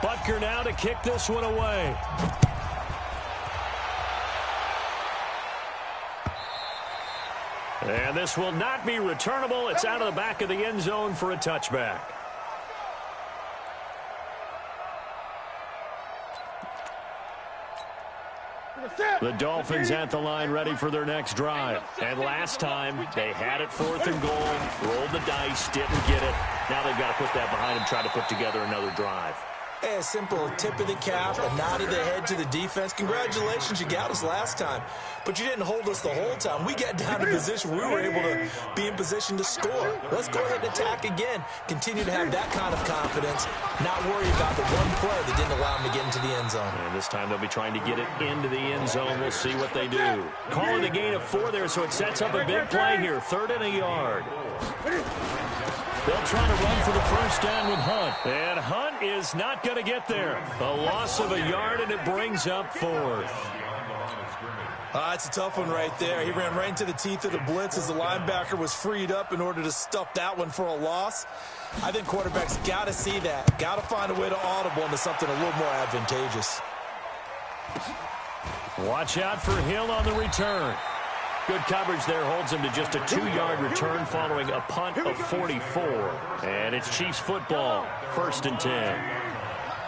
Butker now to kick this one away. And this will not be returnable. It's out of the back of the end zone for a touchback. The Dolphins at the line ready for their next drive. And last time, they had it 4th and goal, rolled the dice, didn't get it. Now they've got to put that behind them, try to put together another drive. Hey, a simple tip of the cap, a nod of the head to the defense. Congratulations, you got us last time. But you didn't hold us the whole time. We got down to position we were able to be in position to score. Let's go ahead and attack again. Continue to have that kind of confidence. Not worry about the one play that didn't allow them to get into the end zone. And this time they'll be trying to get it into the end zone. We'll see what they do. Calling the gain of 4 there, so it sets up a big play here. 3rd and a yard. They'll try to run for the first down with Hunt. And Hunt is not going to get there. A loss of a yard, and it brings up 4th. It's a tough one right there. He ran right into the teeth of the blitz as the linebacker was freed up in order to stuff that one for a loss. I think quarterbacks got to see that. Got to find a way to audible into something a little more advantageous. Watch out for Hill on the return. Good coverage there, holds him to just a 2-yard return following a punt of 44. And it's Chiefs football, 1st and 10.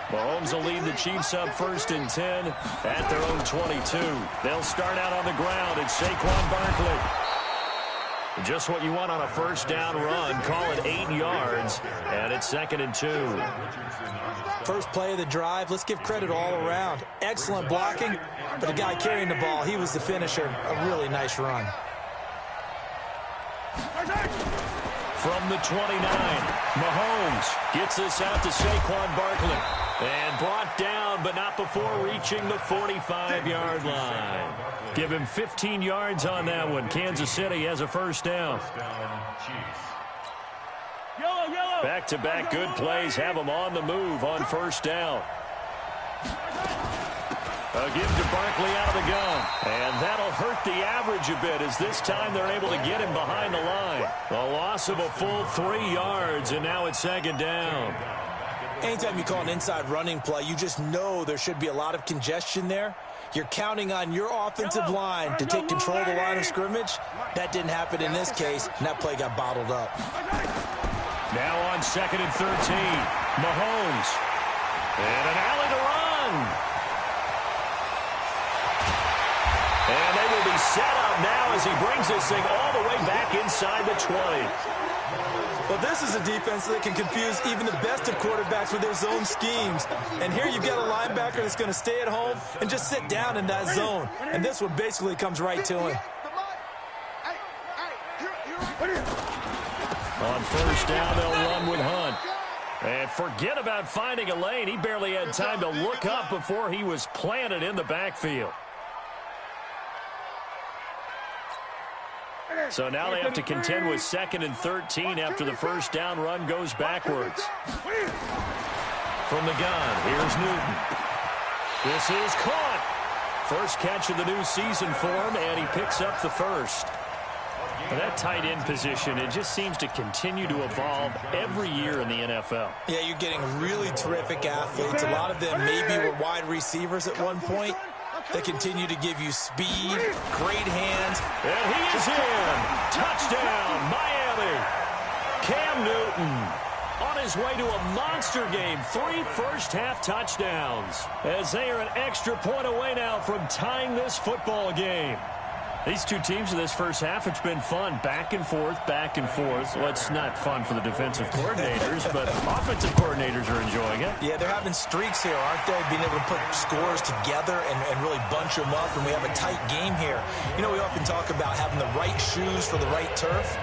Mahomes will lead the Chiefs up 1st and 10 at their own 22. They'll start out on the ground. It's Saquon Barkley. Just what you want on a first down run. Call it 8 yards, and it's 2nd and 2. First play of the drive. Let's give credit all around. Excellent blocking, but the guy carrying the ball, he was the finisher. A really nice run. From the 29, Mahomes gets this out to Saquon Barkley. And brought down, but not before reaching the 45-yard line. Give him 15 yards on that one. Kansas City has a first down. Back-to-back good plays have them on the move on first down. A give to Barkley out of the gun. And that'll hurt the average a bit as this time they're able to get him behind the line. A loss of a full 3 yards, and now it's 2nd down. Anytime you call an inside running play, you just know there should be a lot of congestion there. You're counting on your offensive line to take control of the line of scrimmage. That didn't happen in this case, and that play got bottled up. Now on 2nd and 13, Mahomes. And an alley to run. And they will be set up now as he brings this thing all the way back inside the 20. Well, this is a defense that can confuse even the best of quarterbacks with their zone schemes. And here you've got a linebacker that's going to stay at home and just sit down in that zone. And this one basically comes right to him. On first down, they'll run with Hunt. And forget about finding a lane. He barely had time to look up before he was planted in the backfield. So now they have to contend with 2nd and 13 after the first down run goes backwards. From the gun, here's Newton. This is caught. First catch of the new season for him, and he picks up the first. And that tight end position, it just seems to continue to evolve every year in the NFL. Yeah, you're getting really terrific athletes. A lot of them maybe were wide receivers at one point. They continue to give you speed, great hands. And he is in. Touchdown, Miami. Cam Newton on his way to a monster game. 3 first-half touchdowns as they are an extra point away now from tying this football game. These two teams in this first half, it's been fun. Back and forth, back and forth. Well, it's not fun for the defensive coordinators, but offensive coordinators are enjoying it. Yeah, they're having streaks here, aren't they? Being able to put scores together and really bunch them up, and we have a tight game here. You know, we often talk about having the right shoes for the right turf.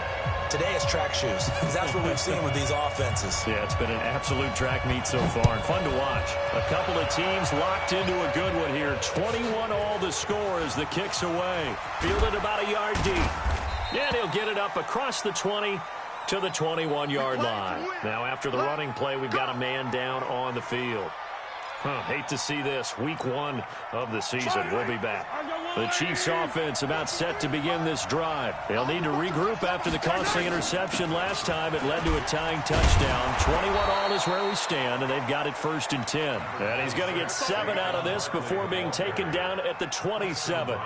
Today it's track shoes. That's what we've seen with these offenses. Yeah, it's been an absolute track meet so far, and fun to watch. A couple of teams locked into a good one here. 21-all the score as the kick's away. Fielded about a yard deep. And he'll get it up across the 20 to the 21-yard line. Now after the running play, we've got a man down on the field. Hate to see this. Week 1 of the season. We'll be back. The Chiefs offense about set to begin this drive. They'll need to regroup after the costly interception last time. It led to a tying touchdown. 21-all is where we stand, and they've got it 1st and 10. And he's going to get 7 out of this before being taken down at the 27.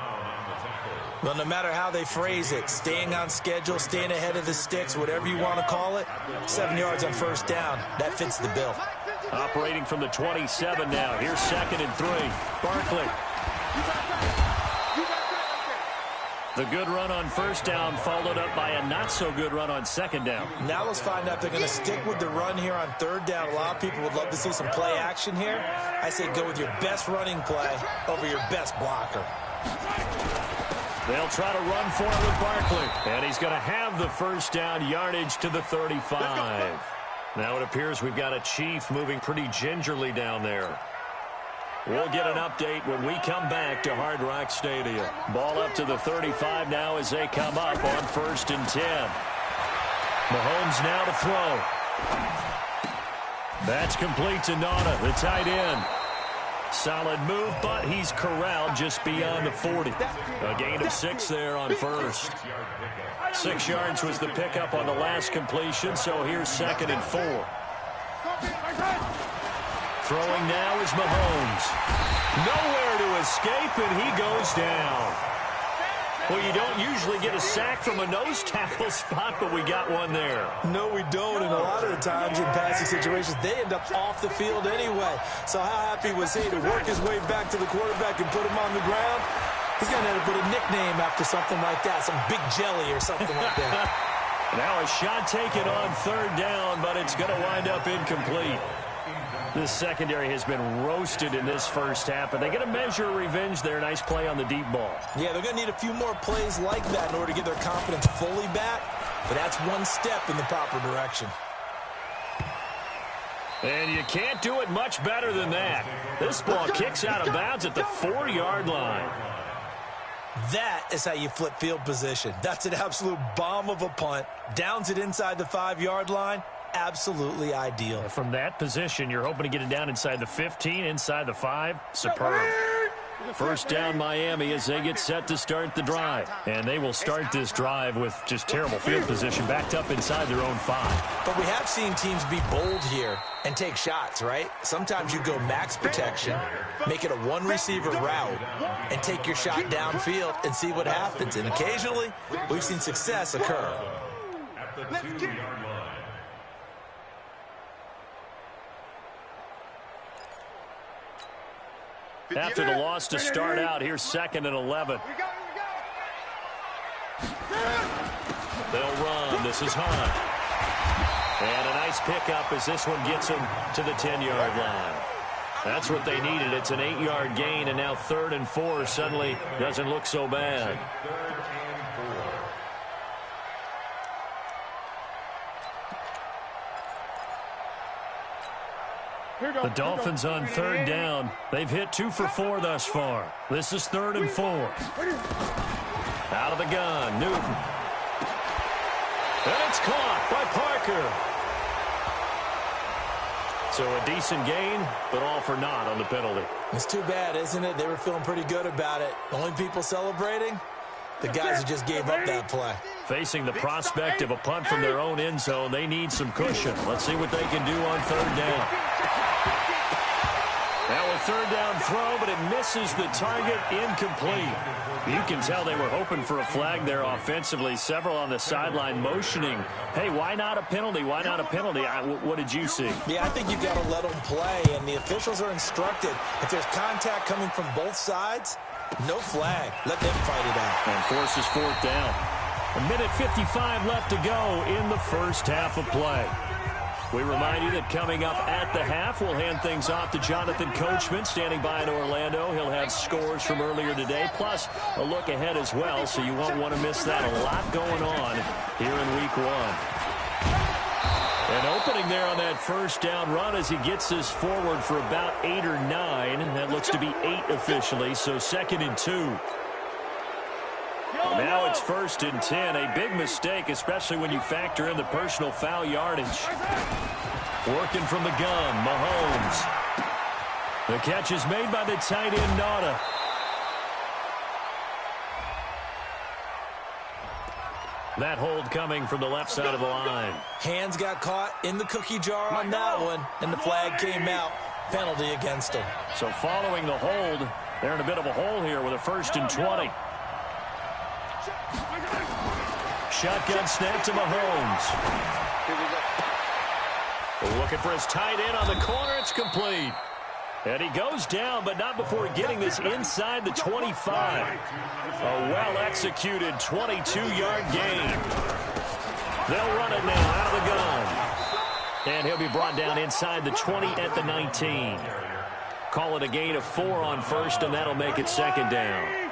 Well, no matter how they phrase it, staying on schedule, staying ahead of the sticks, whatever you want to call it, 7 yards on 1st down, that fits the bill. Operating from the 27 now. Here's 2nd and 3. Barkley. The good run on 1st down followed up by a not-so-good run on 2nd down. Now let's find out if they're going to stick with the run here on 3rd down. A lot of people would love to see some play action here. I say go with your best running play over your best blocker. They'll try to run for it with Barkley. And he's going to have the 1st down yardage to the 35. Now it appears we've got a Chief moving pretty gingerly down there. We'll get an update when we come back to Hard Rock Stadium. Ball up to the 35 now as they come up on 1st and 10. Mahomes now to throw. That's complete to Nauta, the tight end. Solid move, but he's corralled just beyond the 40. A gain of 6 there on 1st. 6 yards was the pickup on the last completion, so here's 2nd and 4. Throwing now is Mahomes. Nowhere to escape, and he goes down. Well, you don't usually get a sack from a nose tackle spot, but we got one there. No, we don't, and a lot of the times in passing situations, they end up off the field anyway. So how happy was he to work his way back to the quarterback and put him on the ground? He's going to have to put a nickname after something like that, some Big Jelly or something like that. Now a shot taken on 3rd down, but it's going to wind up incomplete. This secondary has been roasted in this 1st half, but they get a measure of revenge there. Nice play on the deep ball. Yeah, they're going to need a few more plays like that in order to get their confidence fully back, but that's one step in the proper direction. And you can't do it much better than that. This ball kicks out of bounds at the 4-yard line. That is how you flip field position. That's an absolute bomb of a punt. Downs it inside the 5-yard line. Absolutely ideal. From that position, you're hoping to get it down inside the 15, inside the 5. Superb. 1st down Miami as they get set to start the drive. And they will start this drive with just terrible field position backed up inside their own 5. But we have seen teams be bold here and take shots, right? Sometimes you go max protection, make it a one-receiver route, and take your shot downfield and see what happens. And occasionally, we've seen success occur. After the loss to start out, here's 2nd and 11. They'll run. This is Hunt. And a nice pickup as this one gets him to the 10-yard line. That's what they needed. It's an 8-yard gain, and now 3rd and 4 suddenly doesn't look so bad. The Dolphins on 3rd down. They've hit 2 for 4 thus far. This is 3rd and 4. Out of the gun, Newton. And it's caught by Parker. So a decent gain, but all for naught on the penalty. It's too bad, isn't it? They were feeling pretty good about it. Only people celebrating? The guys who just gave up that play. Facing the prospect of a punt from their own end zone, they need some cushion. Let's see what they can do on 3rd down. Now a 3rd down throw, but it misses the target, incomplete. You can tell they were hoping for a flag there offensively. Several on the sideline motioning, hey, why not a penalty? Why not a penalty? What did you see? Yeah, I think you've got to let them play, and the officials are instructed. If there's contact coming from both sides, no flag. Let them fight it out. And forces 4th down. 1:55 left to go in the 1st half of play. We remind you that coming up at the half, we'll hand things off to Jonathan Coachman, standing by in Orlando. He'll have scores from earlier today, plus a look ahead as well, so you won't want to miss that. A lot going on here in Week 1. And opening there on that 1st down run as he gets this forward for about 8 or 9. That looks to be 8 officially, so 2nd and 2. Now it's 1st and 10. A big mistake, especially when you factor in the personal foul yardage. Working from the gun, Mahomes. The catch is made by the tight end, Nauta. That hold coming from the left side of the line. Hands got caught in the cookie jar on that one, and the flag came out. Penalty against him. So following the hold, they're in a bit of a hole here with a 1st and 20. Shotgun snap to Mahomes. Looking for his tight end on the corner. It's complete. And he goes down, but not before getting this inside the 25. A well-executed 22-yard gain. They'll run it now out of the gun. And he'll be brought down inside the 20 at the 19. Call it a gain of 4 on 1st, and that'll make it 2nd down.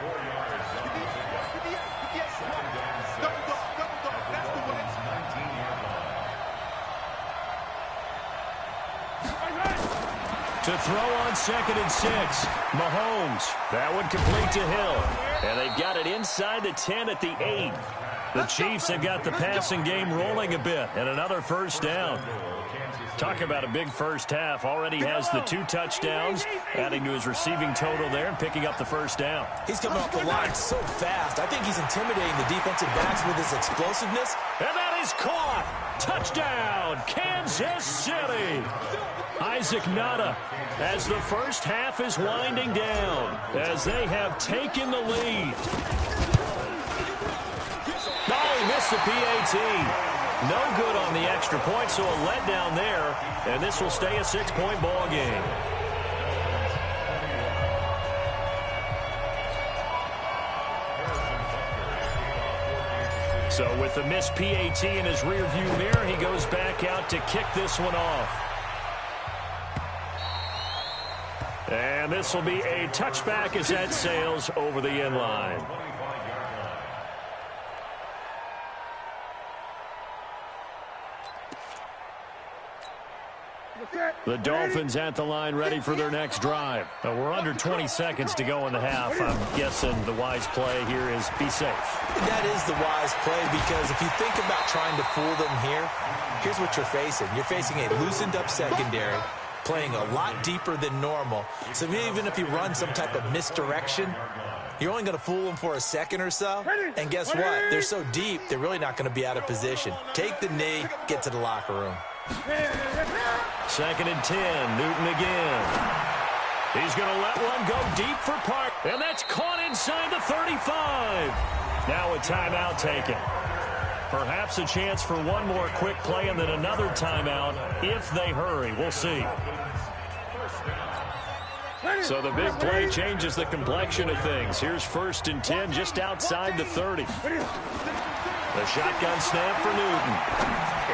To throw on 2nd and 6. Mahomes. That one complete to Hill. And they've got it inside the 10 at the 8. The Chiefs have got the passing game rolling a bit. And another 1st down. Talk about a big first half. Already has the 2 touchdowns, adding to his receiving total there and picking up the 1st down. He's coming off the line so fast. I think he's intimidating the defensive backs with his explosiveness. And that is caught. Touchdown, Kansas City. Isaac Nada, as the first half is winding down, as they have taken the lead. Oh, he missed the PAT. No good on the extra point, so a letdown there, and this will stay a 6-point ball game. So with the missed PAT in his rearview mirror, he goes back out to kick this one off. And this will be a touchback as that sails over the end line. The Dolphins at the line ready for their next drive. We're under 20 seconds to go in the half. I'm guessing the wise play here is be safe. That is the wise play, because if you think about trying to fool them here, here's what you're facing. You're facing a loosened up secondary, playing a lot deeper than normal. So even if you run some type of misdirection, you're only going to fool them for a second or so. And guess what? They're so deep, they're really not going to be out of position. Take the knee, get to the locker room. 2nd and 10, Newton again. He's going to let one go deep for Park. And that's caught inside the 35. Now a timeout taken. Perhaps a chance for one more quick play and then another timeout if they hurry. We'll see. So the big play changes the complexion of things. Here's 1st and 10 just outside the 30. The shotgun snap for Newton.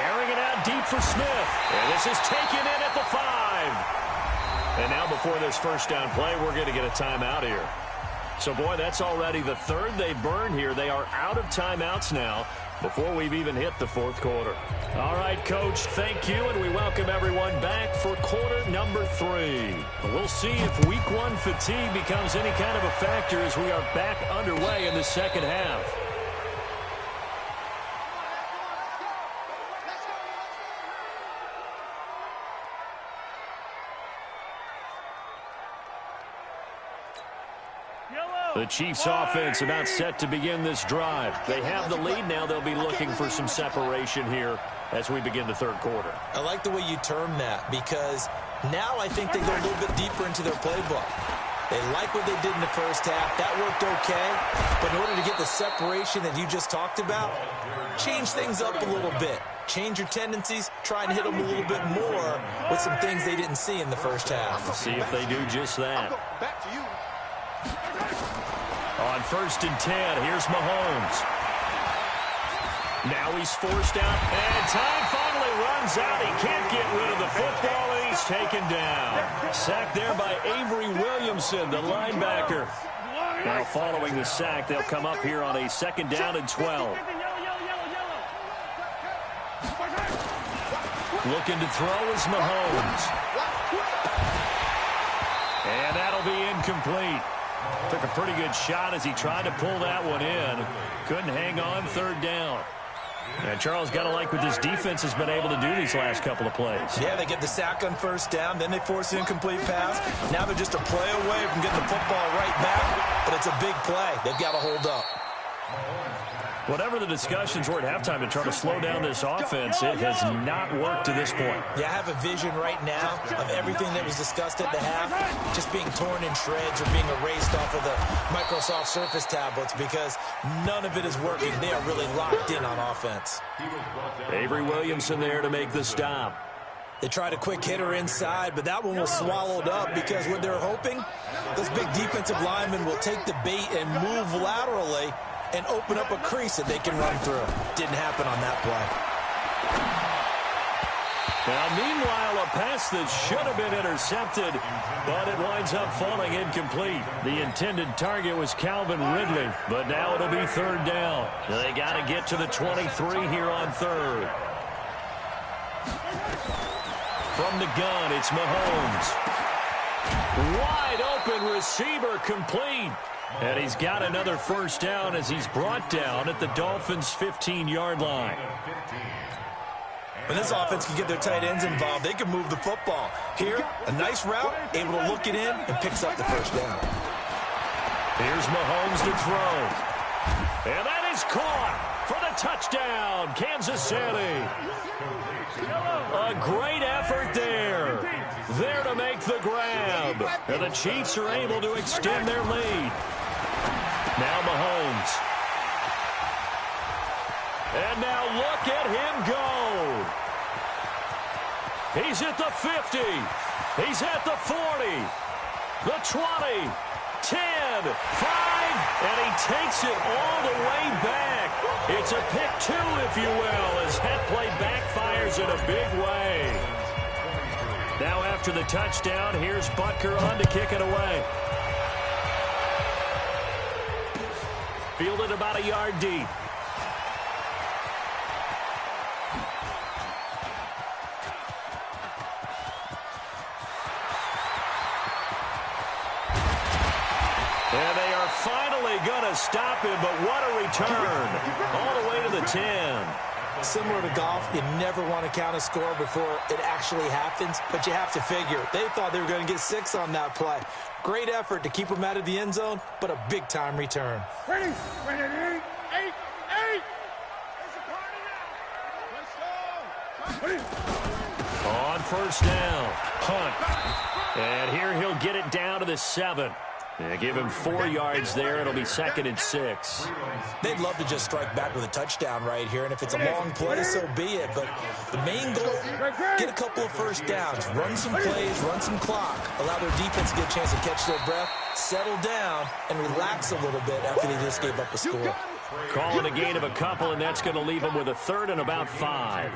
Airing it out deep for Smith. And this is taken in at the 5. And now before this 1st down play, we're going to get a timeout here. So, boy, that's already the 3rd they burn here. They are out of timeouts now before we've even hit the 4th quarter. All right, Coach, thank you, and we welcome everyone back for quarter number 3. We'll see if Week 1 fatigue becomes any kind of a factor as we are back underway in the 2nd half. The Chiefs offense about set to begin this drive. They have the lead now. They'll be looking for some separation here as we begin the 3rd quarter. I like the way you term that, because now I think they go a little bit deeper into their playbook. They like what they did in the first half. That worked okay. But in order to get the separation that you just talked about, change things up a little bit. Change your tendencies. Try and hit them a little bit more with some things they didn't see in the first half. See if they do just that. On 1st and 10, here's Mahomes. Now he's forced out, and time finally runs out. He can't get rid of the football, and he's taken down. Sacked there by Avery Williamson, the linebacker. Now following the sack, they'll come up here on a 2nd down and 12. Looking to throw is Mahomes. And that'll be incomplete. Took a pretty good shot as he tried to pull that one in. Couldn't hang on 3rd down. And Charles, got to like what this defense has been able to do these last couple of plays. Yeah, they get the sack on 1st down, then they force an incomplete pass. Now they're just a play away from getting the football right back, but it's a big play. They've got to hold up. Whatever the discussions were at halftime to try to slow down this offense, it has not worked to this point. Yeah, I have a vision right now of everything that was discussed at the half just being torn in shreds or being erased off of the Microsoft Surface tablets because none of it is working. They are really locked in on offense. Avery Williamson there to make the stop. They tried a quick hitter inside, but that one was swallowed up because what they're hoping, those big defensive linemen will take the bait and move laterally and open up a crease that they can run through. Didn't happen on that play. Now, meanwhile, a pass that should have been intercepted, but it winds up falling incomplete. The intended target was Calvin Ridley, but now it'll be third down. They got to get to the 23 here on third. From the gun, it's Mahomes. Wide open receiver complete. And he's got another first down as he's brought down at the Dolphins' 15-yard line. When this offense can get their tight ends involved, they can move the football. Here, a nice route, able to look it in, and picks up the first down. Here's Mahomes to throw. And that is caught for the touchdown, Kansas City. A great effort there. There to make the grab. And the Chiefs are able to extend their lead. Now Mahomes. And now look at him go. He's at the 50. He's at the 40. The 20. 10. 5. And he takes it all the way back. It's a pick two, if you will, as that play backfires in a big way. Now after the touchdown, here's Butker on to kick it away. Fielded about a yard deep. And they are finally going to stop him, but what a return. All the way to the 10. Similar to golf, you never want to count a score before it actually happens, but you have to figure. They thought they were going to get 6 on that play. Great effort to keep them out of the end zone, but a big-time return. Ready, 8, 8. There's a party now. Let's go. Ready. On first down, punt. And here he'll get it down to the 7. Yeah, give him 4 yards there. It'll be 2nd and 6. They'd love to just strike back with a touchdown right here, and if it's a long play, so be it. But the main goal, get a couple of first downs, run some plays, run some clock, allow their defense to get a chance to catch their breath, settle down, and relax a little bit after they just gave up a score. Calling a gain of a couple, and that's going to leave them with a 3rd and about 5.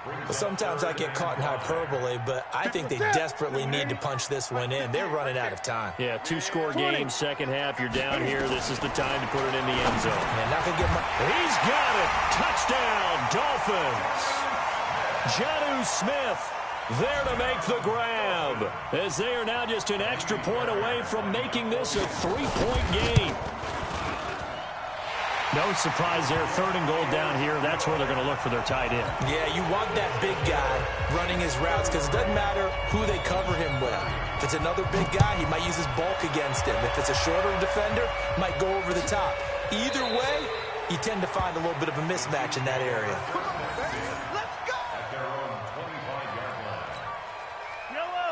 Well, sometimes I get caught in hyperbole, but I think they desperately need to punch this one in. They're running out of time. Yeah, 2-score game, second half. You're down here. This is the time to put it in the end zone. Man, not gonna get my... He's got it. Touchdown, Dolphins. Jonnu Smith there to make the grab, as they are now just an extra point away from making this a 3-point game. No surprise there, 3rd and goal down here. That's where they're going to look for their tight end. Yeah, you want that big guy running his routes because it doesn't matter who they cover him with. If it's another big guy, he might use his bulk against him. If it's a shorter defender, might go over the top. Either way, you tend to find a little bit of a mismatch in that area.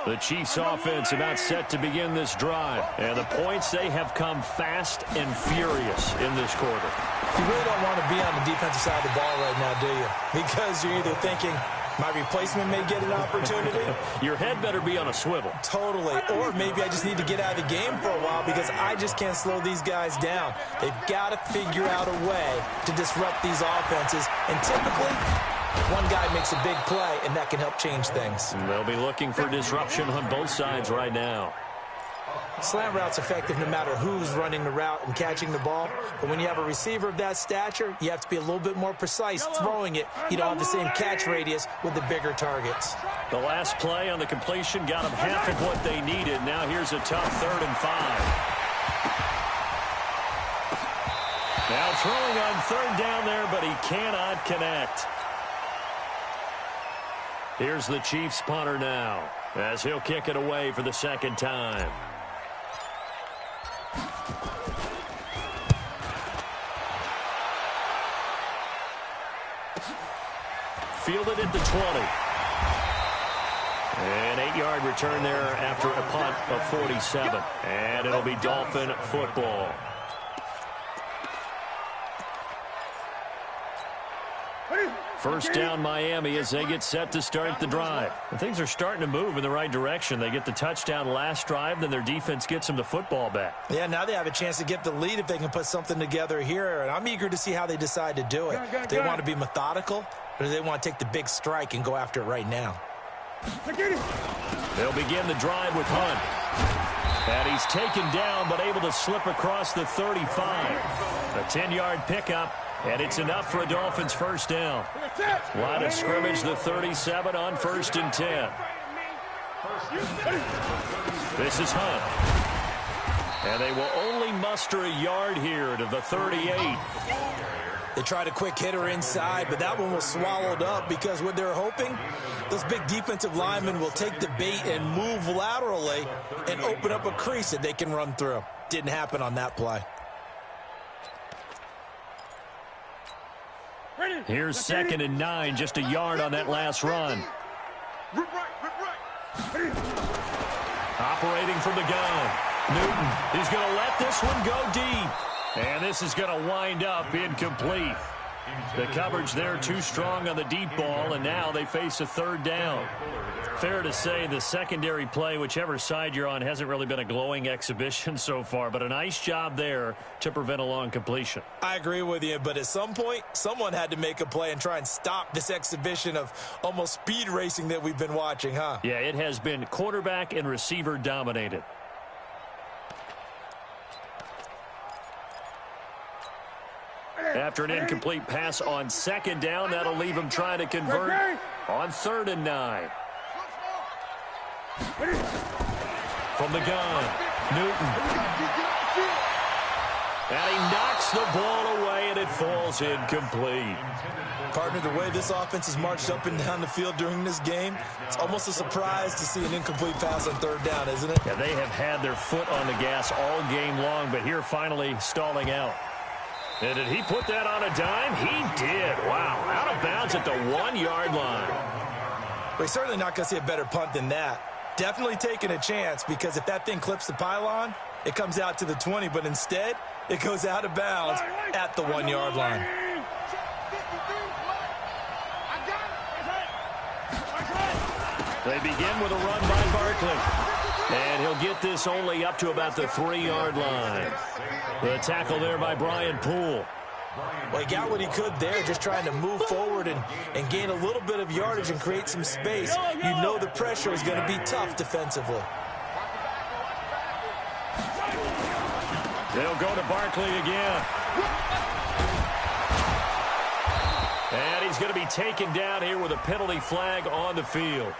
The Chiefs offense about set to begin this drive. And the points, they have come fast and furious in this quarter. You really don't want to be on the defensive side of the ball right now, do you? Because you're either thinking, my replacement may get an opportunity. Your head better be on a swivel. Totally. Or maybe I just need to get out of the game for a while because I just can't slow these guys down. They've got to figure out a way to disrupt these offenses. And typically, one guy makes a big play, and that can help change things. And they'll be looking for disruption on both sides right now. Slant route's effective no matter who's running the route and catching the ball. But when you have a receiver of that stature, you have to be a little bit more precise throwing it. You don't have the same catch radius with the bigger targets. The last play on the completion got them half of what they needed. Now here's a tough 3rd and 5. Now throwing on 3rd down there, but he cannot connect. Here's the Chiefs punter now, as he'll kick it away for the 2nd time. fielded at the 20. An 8-yard return there after a punt of 47. And it'll be Dolphin football. First down Miami as they get set to start the drive. And things are starting to move in the right direction. They get the touchdown last drive, then their defense gets them the football back. Yeah, now they have a chance to get the lead if they can put something together here. And I'm eager to see how they decide to do it. Do they want to be methodical, or do they want to take the big strike and go after it right now? They'll begin the drive with Hunt. And he's taken down but able to slip across the 35. A 10-yard pickup. And it's enough for a Dolphins first down. Line of scrimmage, the 37 on 1st and 10. This is Hunt. And they will only muster a yard here to the 38. They tried a quick hitter inside, but that one was swallowed up because what they're hoping, those big defensive linemen will take the bait and move laterally and open up a crease that they can run through. Didn't happen on that play. Here's 2nd and 9, just a yard on that last run. Operating from the gun. Newton is going to let this one go deep. And this is going to wind up incomplete. The coverage there too strong on the deep ball, and now they face a 3rd down. Fair to say the secondary play, whichever side you're on, hasn't really been a glowing exhibition so far, but a nice job there to prevent a long completion. I agree with you, but at some point, someone had to make a play and try and stop this exhibition of almost speed racing that we've been watching, huh? Yeah, it has been quarterback and receiver dominated. After an incomplete pass on 2nd down, that'll leave him trying to convert on 3rd and 9. From the gun, Newton. And he knocks the ball away, and it falls incomplete. Partner, the way this offense has marched up and down the field during this game, it's almost a surprise to see an incomplete pass on 3rd down, isn't it? Yeah, they have had their foot on the gas all game long, but here finally stalling out. And did he put that on a dime? He did. Wow, out of bounds at the 1-yard line. We're certainly not going to see a better punt than that. Definitely taking a chance, because if that thing clips the pylon, it comes out to the 20, but instead, it goes out of bounds at the 1-yard line. They begin with a run by Barkley. And he'll get this only up to about the 3-yard line. The tackle there by Brian Poole. Well, he got what he could there, just trying to move forward and gain a little bit of yardage and create some space. You know the pressure is going to be tough defensively. They'll go to Barkley again. And he's going to be taken down here with a penalty flag on the field.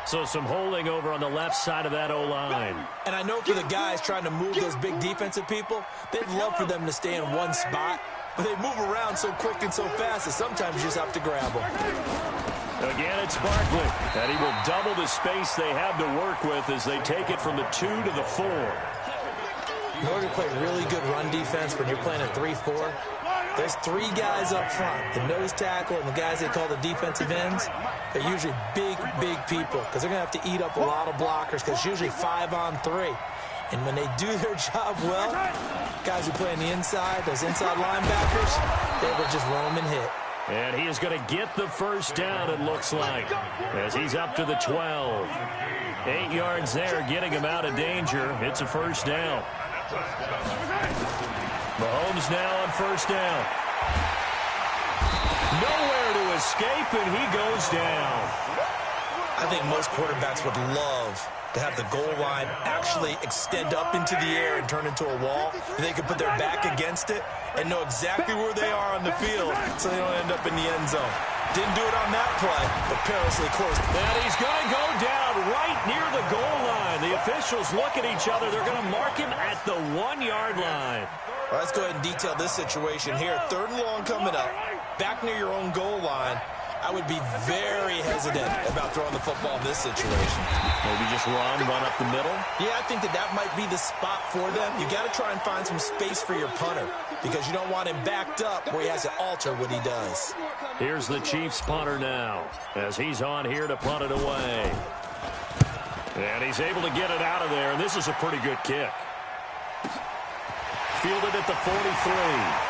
So some holding over on the left side of that O-line. And I know for the guys trying to move those big defensive people, they'd love for them to stay in one spot, but they move around so quick and so fast that sometimes you just have to grab them. Again, it's Barkley, and he will double the space they have to work with as they take it from the 2 to the 4. In order to play really good run defense when you're playing a 3-4, there's 3 guys up front, the nose tackle and the guys they call the defensive ends. They're usually big, big people because they're going to have to eat up a lot of blockers because it's usually 5 on 3. And when they do their job well, guys who play on the inside, those inside linebackers, they will just roam and hit. And he is going to get the first down, it looks like, as he's up to the 12. 8 yards there, getting him out of danger. It's a first down. Mahomes now on first down. Nowhere to escape, and he goes down. I think most quarterbacks would love to have the goal line actually extend up into the air and turn into a wall. And they can put their back against it and know exactly where they are on the field so they don't end up in the end zone. Didn't do it on that play, but perilously close. And he's going to go down right near the goal line. The officials look at each other. They're going to mark him at the 1-yard line. Well, let's go ahead and detail this situation here. 3rd and long coming up, back near your own goal line. I would be very hesitant about throwing the football in this situation. Maybe just run up the middle? Yeah, I think that might be the spot for them. You got to try and find some space for your punter because you don't want him backed up where he has to alter what he does. Here's the Chiefs punter now as he's on here to punt it away. And he's able to get it out of there, and this is a pretty good kick. Fielded at the 43.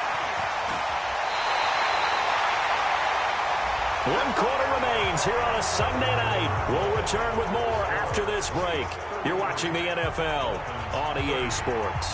1 quarter remains here on a Sunday night. We'll return with more after this break. You're watching the NFL on EA Sports.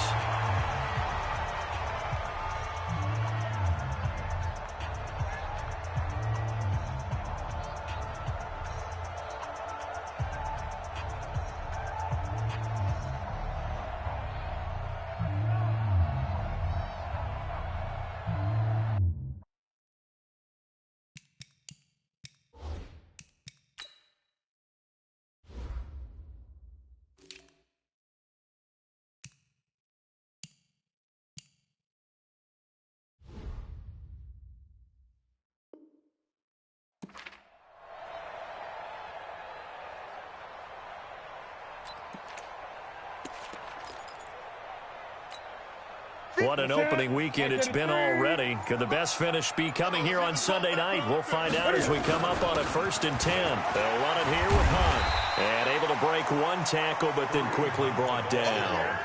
What an opening weekend it's been already. Could the best finish be coming here on Sunday night? We'll find out as we come up on a 1st and 10. They'll run it here with Hunt. And able to break 1 tackle, but then quickly brought down.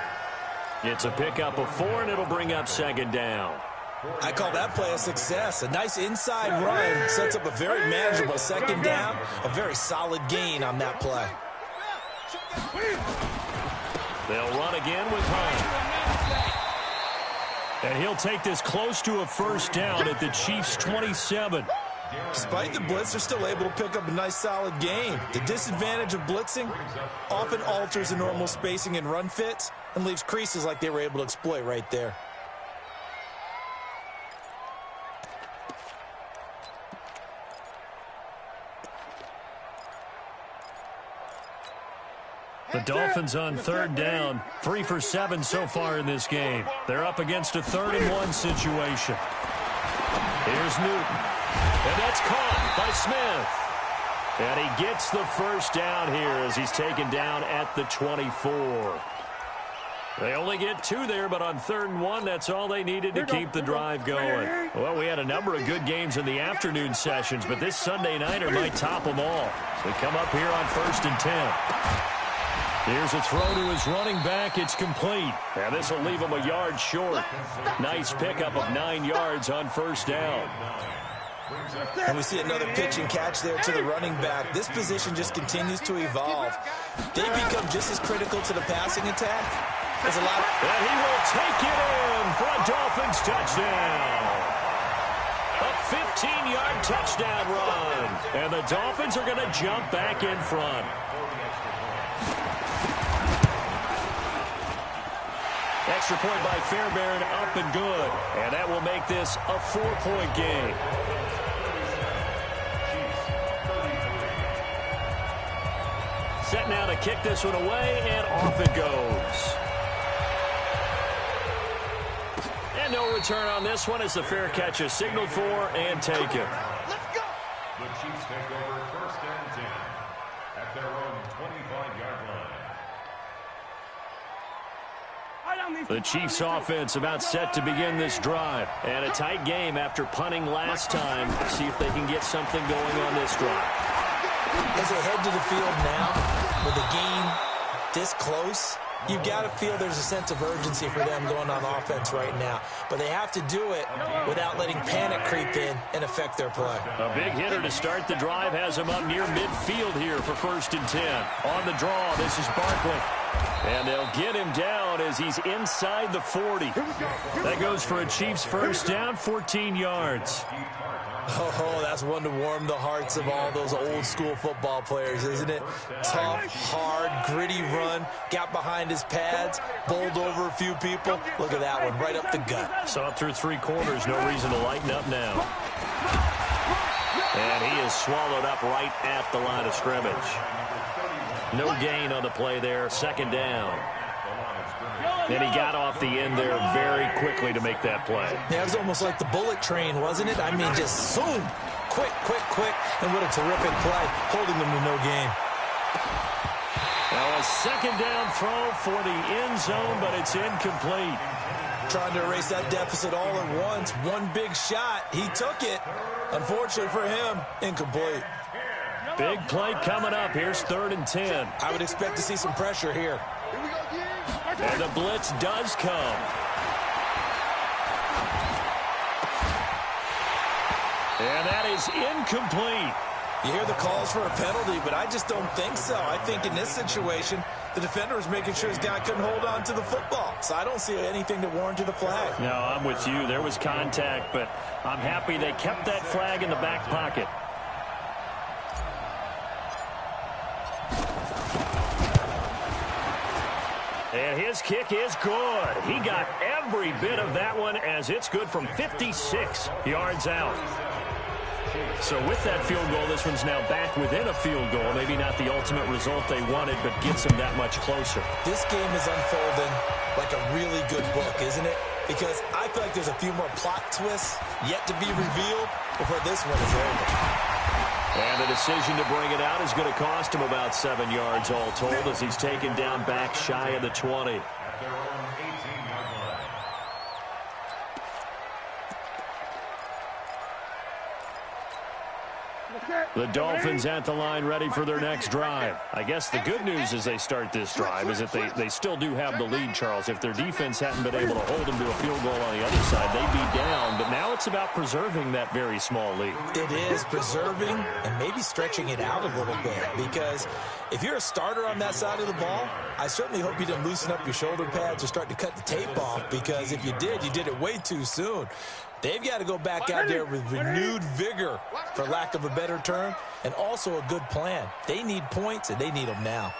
It's a pickup of 4, and it'll bring up 2nd down. I call that play a success. A nice inside run sets up a very manageable 2nd down. A very solid gain on that play. They'll run again with Hunt. And he'll take this close to a 1st down at the Chiefs' 27. Despite the blitz, they're still able to pick up a nice solid gain. The disadvantage of blitzing often alters the normal spacing and run fits and leaves creases like they were able to exploit right there. The Dolphins on 3rd down, 3 for 7 so far in this game. They're up against a 3rd and 1 situation. Here's Newton, and that's caught by Smith. And he gets the 1st down here as he's taken down at the 24. They only get 2 there, but on 3rd and 1, that's all they needed to keep the drive going. Well, we had a number of good games in the afternoon sessions, but this Sunday nighter might top them all. So we come up here on 1st and 10. Here's a throw to his running back. It's complete. And this will leave him a yard short. Nice pickup of 9 yards on 1st down. And we see another pitch and catch there to the running back. This position just continues to evolve. They become just as critical to the passing attack as a lot of... And he will take it in for a Dolphins touchdown. A 15-yard touchdown run. And the Dolphins are going to jump back in front. Extra point by Fairbairn, up and good. And that will make this a 4-point game. Set now to kick this one away, and off it goes. And no return on this one as the fair catch is signaled for and taken. Let's go. The Chiefs take over 1st and 10 at their own 25-yard line. The Chiefs offense about set to begin this drive. And a tight game after punting last time. See if they can get something going on this drive. As they head to the field now, with a game this close, you've got to feel there's a sense of urgency for them going on offense right now. But they have to do it without letting panic creep in and affect their play. A big hitter to start the drive has him up near midfield here for 1st and 10. On the draw, this is Barkley. And they'll get him down as he's inside the 40. That goes for a Chiefs 1st down, 14 yards. Oh, that's one to warm the hearts of all those old school football players, isn't it? Tough, hard, gritty run, got behind his pads, bowled over a few people. Look at that one, right up the gut. So up through 3 quarters, no reason to lighten up now. And he is swallowed up right at the line of scrimmage. No gain on the play there, 2nd down. And he got off the end there very quickly to make that play. Yeah, it was almost like the bullet train, wasn't it? I mean, just zoom, quick, and what a terrific play, holding them to no gain. Now a second down throw for the end zone, but it's incomplete. Trying to erase that deficit all at once. One big shot. He took it. Unfortunately for him, incomplete. Big play coming up. Here's 3rd and 10. I would expect to see some pressure here. And the blitz does come. And that is incomplete. You hear the calls for a penalty, but I just don't think so. I think in this situation, the defender was making sure his guy couldn't hold on to the football. So I don't see anything to warrant the flag. No, I'm with you. There was contact, but I'm happy they kept that flag in the back pocket. And his kick is good. He got every bit of that one as it's good from 56 yards out. So with that field goal, this one's now back within a field goal. Maybe not the ultimate result they wanted, but gets them that much closer. This game is unfolding like a really good book, isn't it? Because I feel like there's a few more plot twists yet to be revealed before this one is over. And the decision to bring it out is going to cost him about 7 yards all told as he's taken down back shy of the 20. The Dolphins at the line ready for their next drive. I guess the good news as they start this drive is that they still do have the lead, Charles. If their defense hadn't been able to hold them to a field goal on the other side, they'd be down. But now it's about preserving that very small lead. It is preserving and maybe stretching it out a little bit, because if you're a starter on that side of the ball, I certainly hope you didn't loosen up your shoulder pads or start to cut the tape off, because if you did it way too soon. They've got to go back out there with renewed vigor, for lack of a better term, and also a good plan. They need points, and they need them now.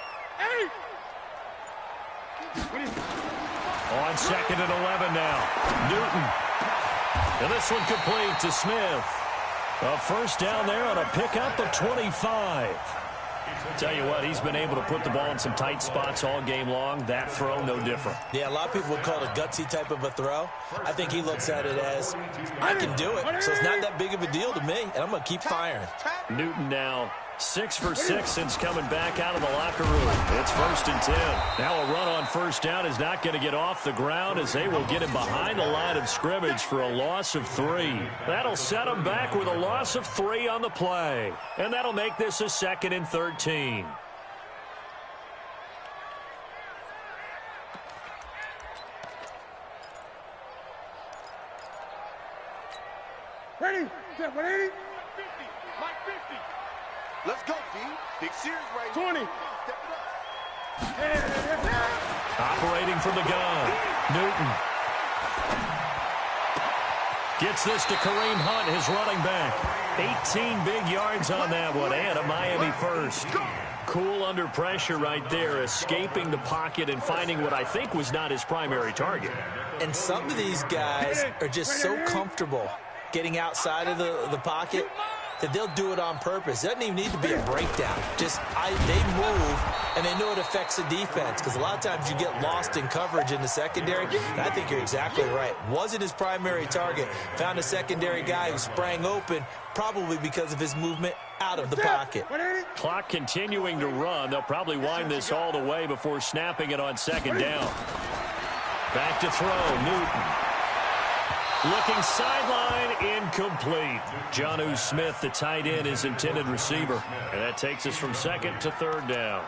On 2nd and 11 now. Newton. And this one complete to Smith. A first down there on a pickup of 25. Tell you what, he's been able to put the ball in some tight spots all game long. That throw, no different. Yeah, a lot of people would call it a gutsy type of a throw. I think he looks at it as, I can do it, so it's not that big of a deal to me, and I'm going to keep firing. Newton now 6 for 6 since coming back out of the locker room. It's 1st and 10. Now a run on first down is not going to get off the ground as they will get him behind the line of scrimmage for a loss of 3. That'll set him back with a loss of 3 on the play. And that'll make this a 2nd and 13. Ready? Set 180. Mike 50. Let's go, D. Big Sears right 20. Step it up. Operating from the gun. Newton. Gets this to Kareem Hunt, his running back. 18 big yards on that one, and a Miami first. Cool under pressure right there, escaping the pocket and finding what I think was not his primary target. And some of these guys are just so comfortable getting outside of the pocket that they'll do it on purpose. It doesn't even need to be a breakdown. Just they move, and they know it affects the defense, because a lot of times you get lost in coverage in the secondary, and I think you're exactly right. Wasn't his primary target. Found a secondary guy who sprang open, probably because of his movement out of the pocket. Clock continuing to run. They'll probably wind this all the way before snapping it on 2nd down. Back to throw, Newton. Looking sideline, incomplete. Jonnu Smith, the tight end, his intended receiver. And that takes us from 2nd to 3rd down.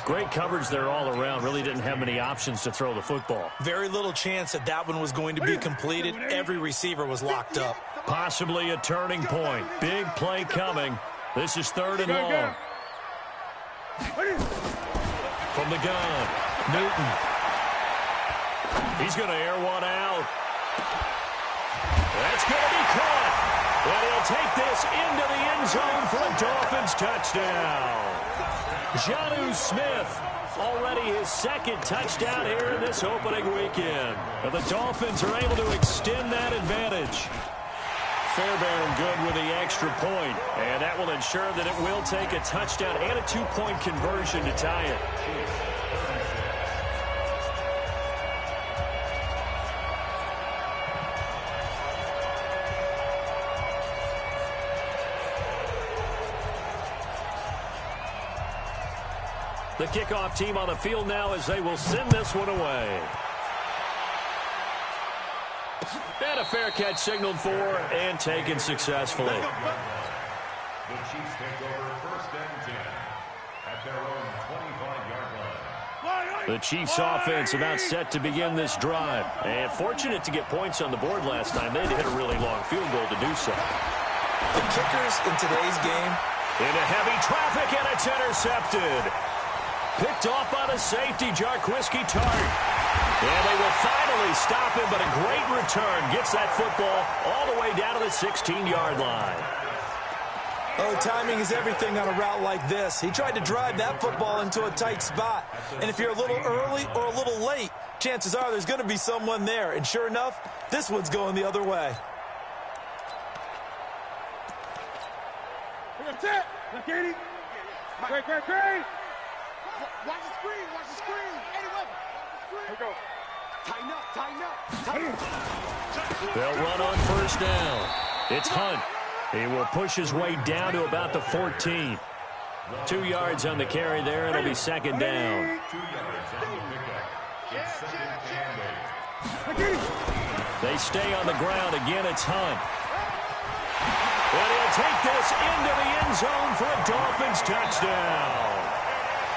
Great coverage there all around. Really didn't have many options to throw the football. Very little chance that one was going to be completed. Every receiver was locked up. Possibly a turning point. Big play coming. This is 3rd and long. From the gun, Newton. He's going to air one out. That's going to be caught. And he'll take this into the end zone for a Dolphins touchdown. Jonnu Smith, already his 2nd touchdown here in this opening weekend. And the Dolphins are able to extend that advantage. Fairbairn good with the extra point. And that will ensure that it will take a touchdown and a 2-point conversion to tie it. The kickoff team on the field now as they will send this one away. And a fair catch signaled for and taken successfully. The Chiefs take over 1st and 10 at their own 25-yard line. The Chiefs offense about set to begin this drive. And fortunate to get points on the board last time. They had to hit a really long field goal to do so. The kickers in today's game. Into heavy traffic, and it's intercepted. Picked off by the safety, Jarquiski Tart. And they will finally stop him, but a great return. Gets that football all the way down to the 16-yard line. Oh, timing is everything on a route like this. He tried to drive that football into a tight spot. And if you're a little early or a little late, chances are there's going to be someone there. And sure enough, this one's going the other way. That's it. Look, Katie. Great. Watch the screen. Eddie Weber. Here we go. Tighten up. They'll run on 1st down. It's Hunt. He will push his way down to about the 14. 2 yards on the carry there. It'll be 2nd down. 2 yards on the pickup. It's 2nd and 8. They stay on the ground. Again, it's Hunt. And he'll take this into the end zone for a Dolphins touchdown.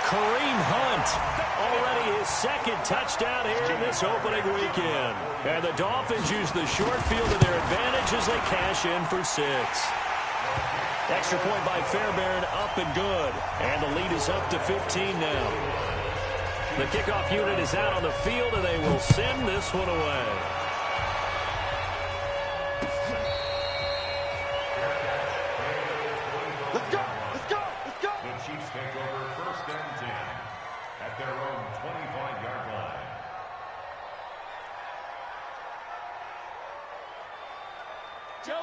Kareem Hunt, already his 2nd touchdown here in this opening weekend. And the Dolphins use the short field to their advantage as they cash in for 6. Extra point by Fairbairn, up and good. And the lead is up to 15 now. The kickoff unit is out on the field, and they will send this one away. Let's go. The Chiefs take over 1st and 10 at their own 25-yard line.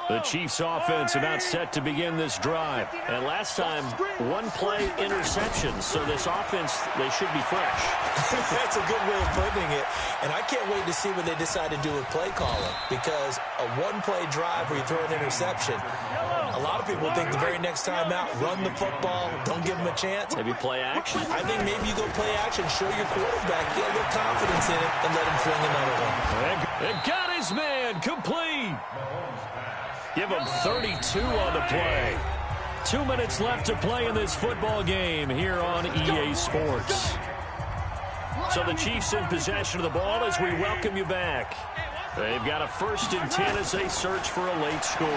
The Chiefs offense about set to begin this drive. And last time, 1-play interception. So this offense, they should be fresh. That's a good way of putting it. And I can't wait to see what they decide to do with play calling. Because a 1-play drive where you throw an interception, a lot of people think the very next time out, run the football, don't give them a chance. Maybe play action. I think maybe you go play action, show your quarterback, get a little confidence in it, and let him fling another one. And got his man complete. Give him 32 on the play. 2 minutes left to play in this football game here on EA Sports. So the Chiefs in possession of the ball as we welcome you back. They've got a 1st and 10 as they search for a late score.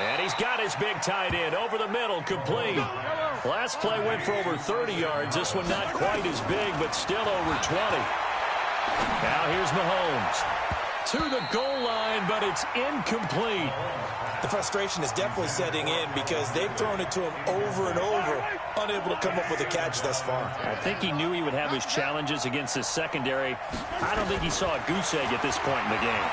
And he's got his big tight end over the middle, complete. Last play went for over 30 yards. This one not quite as big, but still over 20. Now here's Mahomes. To the goal line, but it's incomplete. The frustration is definitely setting in because they've thrown it to him over and over, unable to come up with a catch thus far. I think he knew he would have his challenges against his secondary. I don't think he saw a goose egg at this point in the game.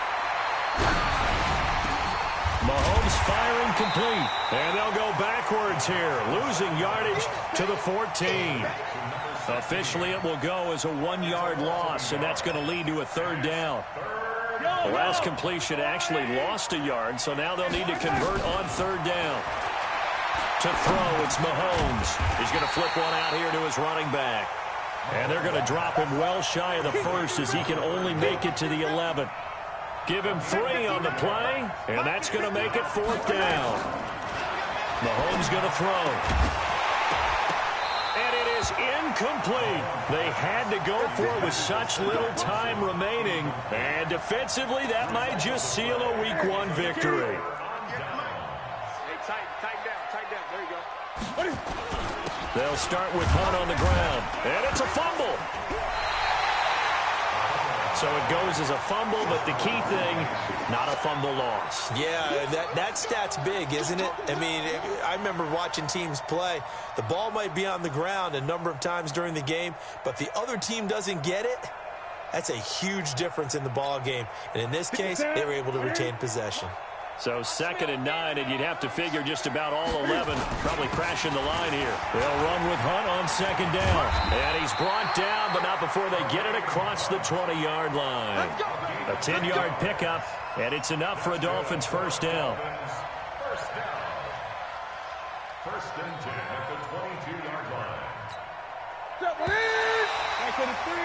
Mahomes firing complete. And they'll go backwards here, losing yardage to the 14. Officially, it will go as a 1-yard loss, and that's going to lead to a 3rd down. The last completion actually lost a yard, so now they'll need to convert on 3rd down. To throw, it's Mahomes. He's going to flip one out here to his running back. And they're going to drop him well shy of the 1st as he can only make it to the 11. Give him 3 on the play, and that's going to make it 4th down. Mahomes going to throw. And it is incomplete. They had to go for it with such little time remaining. And defensively, that might just seal a Week 1 victory. Hey, tighten down. There you go. They'll start with Hunt on the ground. And it's a fumble. So it goes as a fumble, but the key thing, not a fumble loss. Yeah, that stat's big, isn't it? I mean, I remember watching teams play. The ball might be on the ground a number of times during the game, but the other team doesn't get it. That's a huge difference in the ball game. And in this case, they were able to retain possession. So 2nd and 9, and you'd have to figure just about all 11 probably crashing the line here. They'll run with Hunt on 2nd down. And he's brought down, but not before they get it across the 20-yard line. A 10-yard pickup, and it's enough for a Dolphins 1st down. first and 10 at the 22-yard line. Back to the 3.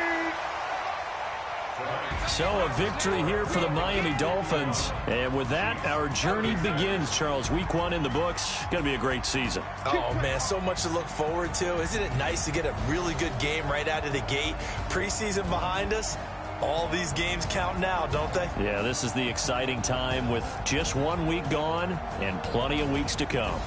So a victory here for the Miami Dolphins. And with that, our journey begins, Charles. Week 1 in the books. Going to be a great season. Oh, man, so much to look forward to. Isn't it nice to get a really good game right out of the gate? Preseason behind us. All these games count now, don't they? Yeah, this is the exciting time with just 1 week gone and plenty of weeks to come.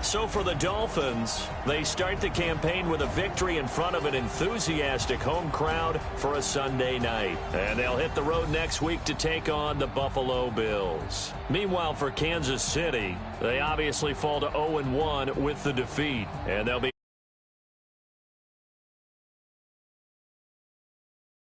So for the Dolphins, they start the campaign with a victory in front of an enthusiastic home crowd for a Sunday night. And they'll hit the road next week to take on the Buffalo Bills. Meanwhile, for Kansas City, they obviously fall to 0-1 with the defeat. And they'll be